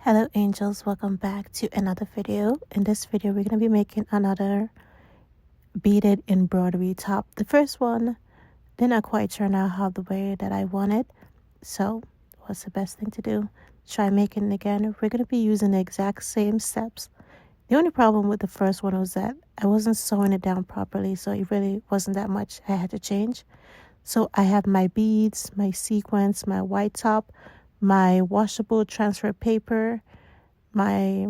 Hello angels, welcome back to another video. In this video we're going to be making another beaded embroidery top. The first one did not quite turn out how the way that I wanted, so what's the best thing to do? Try making it again. We're going to be using the exact same steps. The only problem with the first one was that I wasn't sewing it down properly, so it really wasn't that much I had to change. So I have my beads, my sequins, my white top, my washable transfer paper, my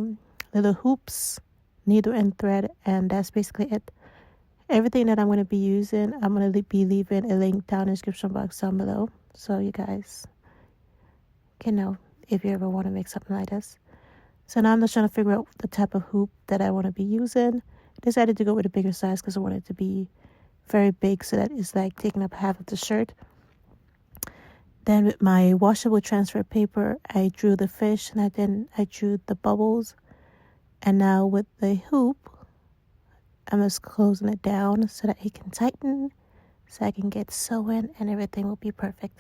little hoops, needle and thread, and that's basically it. Everything that I'm going to be using, I'm going to be leaving a link down in the description box down below, so you guys can know if you ever want to make something like this. So now I'm just trying to figure out the type of hoop that I want to be using. I decided to go with a bigger size because I wanted it to be very big so that it's like taking up half of the shirt. Then with my washable transfer paper, I drew the fish and then I drew the bubbles. And now with the hoop, I'm just closing it down so that it can tighten, so I can get sewing and everything will be perfect.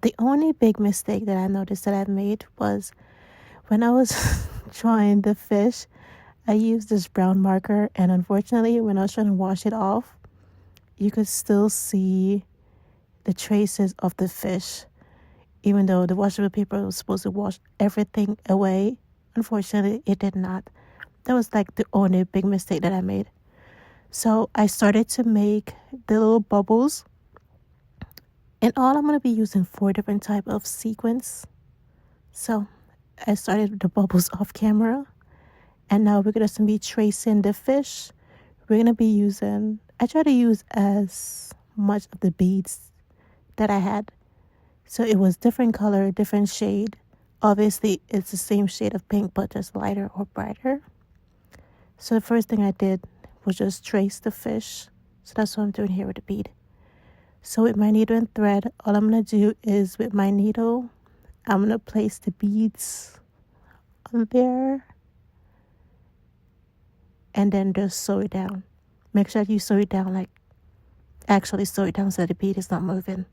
The only big mistake that I noticed that I've made was when I was drawing the fish, I used this brown marker, and unfortunately when I was trying to wash it off, you could still see the traces of the fish. Even though the washable paper was supposed to wash everything away, unfortunately it did not. That was like the only big mistake that I made. So I started to make the little bubbles. In all, I'm going to be using 4 different type of sequins. So I started with the bubbles off camera. And now we're going to be tracing the fish. We're going to be using, I try to use as much of the beads that I had. So it was different color, different shade. Obviously, it's the same shade of pink, but just lighter or brighter. So the first thing I did was just trace the fish. So that's what I'm doing here with the bead. So with my needle and thread, all I'm going to do is with my needle, I'm going to place the beads on there. And then just sew it down. Make sure you sew it down, like actually sew it down so the bead is not moving.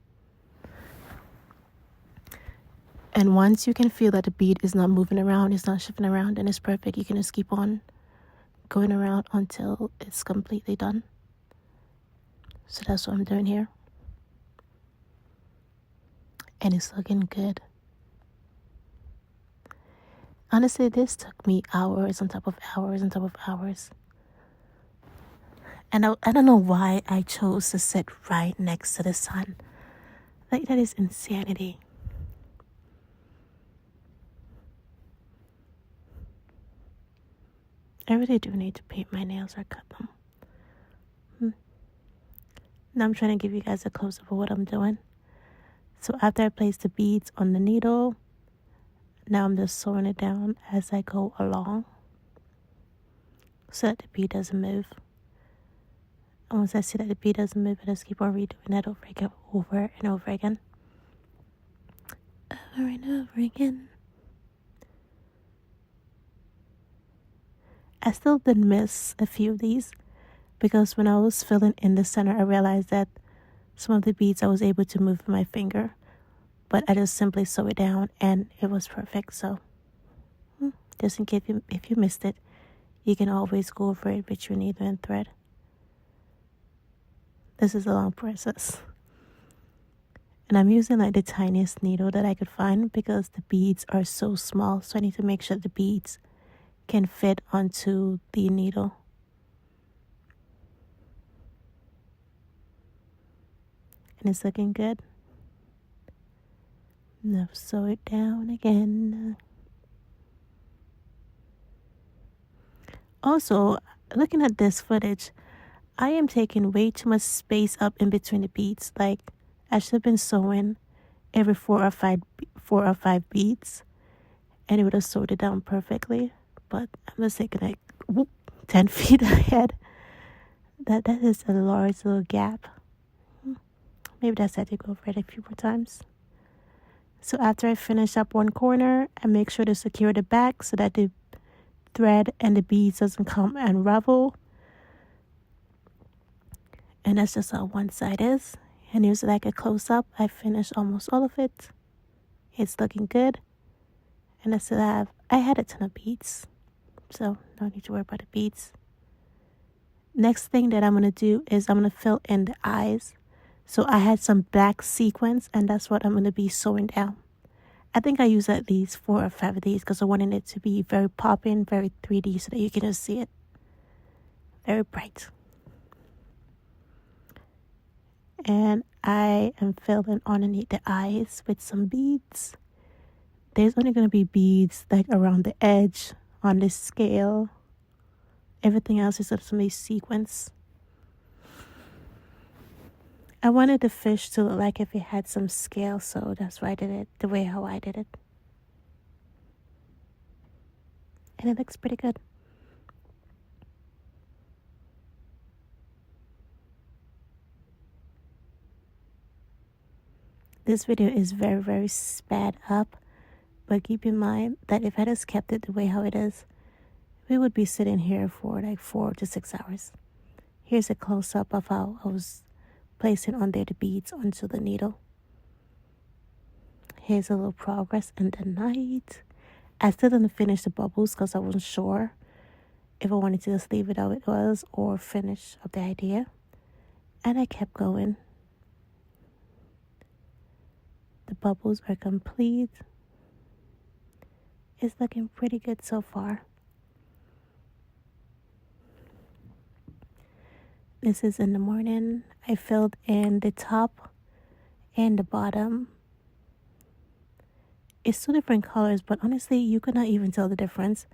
And once you can feel that the bead is not moving around, it's not shifting around, then it's perfect. You can just keep on going around until it's completely done. So that's what I'm doing here. And it's looking good. Honestly, this took me hours on top of hours on top of hours. And I don't know why I chose to sit right next to the sun. Like, that is insanity. I really do need to paint my nails or cut them. Now I'm trying to give you guys a close-up of what I'm doing. So after I place the beads on the needle, now I'm just sewing it down as I go along so that the bead doesn't move. And once I see that the bead doesn't move, I just keep on redoing that over and over again. Over and over again. I still did miss a few of these because when I was filling in the center, I realized that some of the beads I was able to move with my finger, but I just simply sew it down and it was perfect. So just in case if you missed it, you can always go over it with your needle and thread. This is a long process. And I'm using like the tiniest needle that I could find because the beads are so small. So I need to make sure the beads can fit onto the needle. And it's looking good. Now sew it down again. Also, looking at this footage, I am taking way too much space up in between the beads. Like, I should have been sewing every 4 or 5 beads, and it would have sewed it down perfectly. But I'm just taking like 10 feet ahead. That is a large little gap. Maybe that's why I had to go over it a few more times. So after I finish up one corner, I make sure to secure the back so that the thread and the beads doesn't come and unravel. And that's just how one side is. And here's like a close-up. I finished almost all of it. It's looking good. And I had a ton of beads, so no need to worry about the beads. Next thing that I'm going to do is I'm going to fill in the eyes. So I had some black sequins, and that's what I'm going to be sewing down. I think I used at least 4 or 5 of these because I wanted it to be very popping, very 3D so that you can just see it. Very bright. And I am filling underneath the eyes with some beads. There's only going to be beads like around the edge on this scale. Everything else is just some sequins. I wanted the fish to look like if it had some scale, so that's why I did it the way how I did it. And it looks pretty good. This video is very, very sped up, but keep in mind that if I just kept it the way how it is, we would be sitting here for like 4 to 6 hours. Here's a close-up of how I was placing under the beads onto the needle. Here's a little progress in the night. I still didn't finish the bubbles because I wasn't sure if I wanted to just leave it how it was or finish up the idea. And I kept going. The bubbles are complete. It's looking pretty good so far. This is in the morning. I filled in the top and the bottom. It's 2 different colors, but honestly, you could not even tell the difference.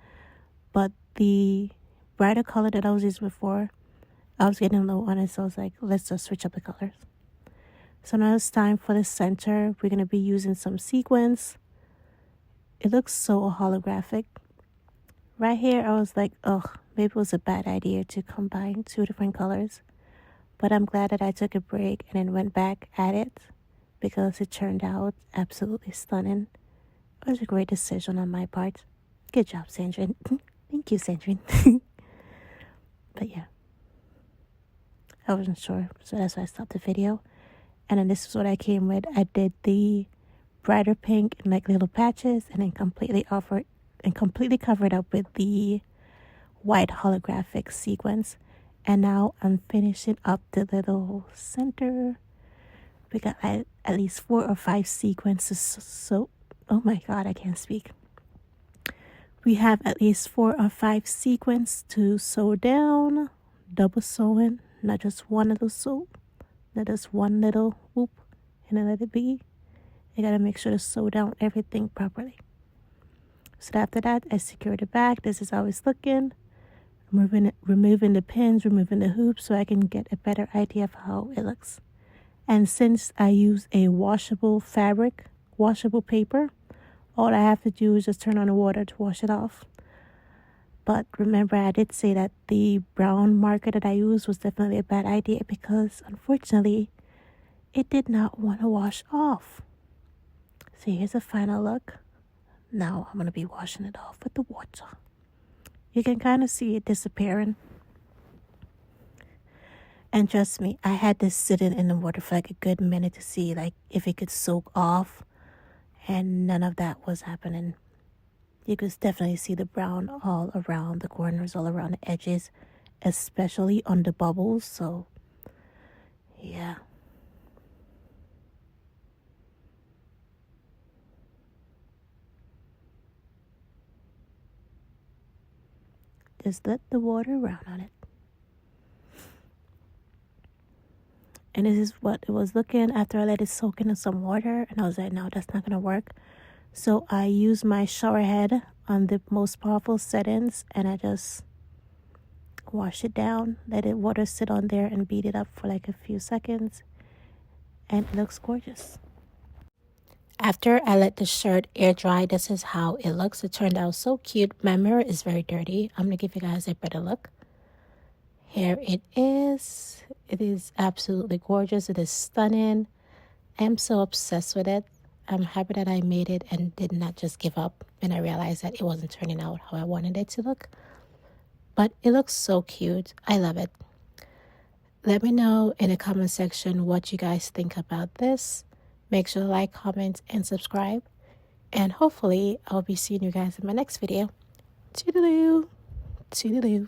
But the brighter color that I was using before, I was getting low on it, so I was like, let's just switch up the colors. So now it's time for the center. We're going to be using some sequins. It looks so holographic. Right here, I was like, oh, maybe it was a bad idea to combine 2 different colors. But I'm glad that I took a break and then went back at it because it turned out absolutely stunning. It was a great decision on my part. Good job, Sandrine. Thank you, Sandrine. But yeah, I wasn't sure, so that's why I stopped the video. And then this is what I came with. I did the brighter pink in like little patches and then completely covered up with the white holographic sequins. And now I'm finishing up the little center. We got at least 4 or 5 sequences. So, oh my God, I can't speak. We have at least 4 or 5 sequins to sew down. Double sewing, not just one little sew. Not just one little whoop and then let it be. You gotta make sure to sew down everything properly. So after that, I secured it back. This is how it's looking. Removing the pins, removing the hoops so I can get a better idea of how it looks. And since I use a washable paper, all I have to do is just turn on the water to wash it off. But remember, I did say that the brown marker that I used was definitely a bad idea because, unfortunately, it did not want to wash off. So here's a final look. Now I'm going to be washing it off with the water. You can kind of see it disappearing. And trust me, I had this sitting in the water for like a good minute to see like if it could soak off. And none of that was happening. You could definitely see the brown all around the corners, all around the edges, especially on the bubbles. So, yeah. Just let the water run on it. And this is what it was looking after I let it soak into some water. And I was like, no, that's not going to work. So I use my shower head on the most powerful settings and I just wash it down, let it water sit on there and beat it up for like a few seconds. And it looks gorgeous. After I let the shirt air dry, this is how it looks. It turned out so cute. My mirror is very dirty. I'm going to give you guys a better look. Here it is. It is absolutely gorgeous. It is stunning. I'm so obsessed with it. I'm happy that I made it and did not just give up when I realized that it wasn't turning out how I wanted it to look. But it looks so cute. I love it. Let me know in the comment section what you guys think about this. Make sure to like, comment, and subscribe. And hopefully I'll be seeing you guys in my next video. Toodaloo. Toodaloo.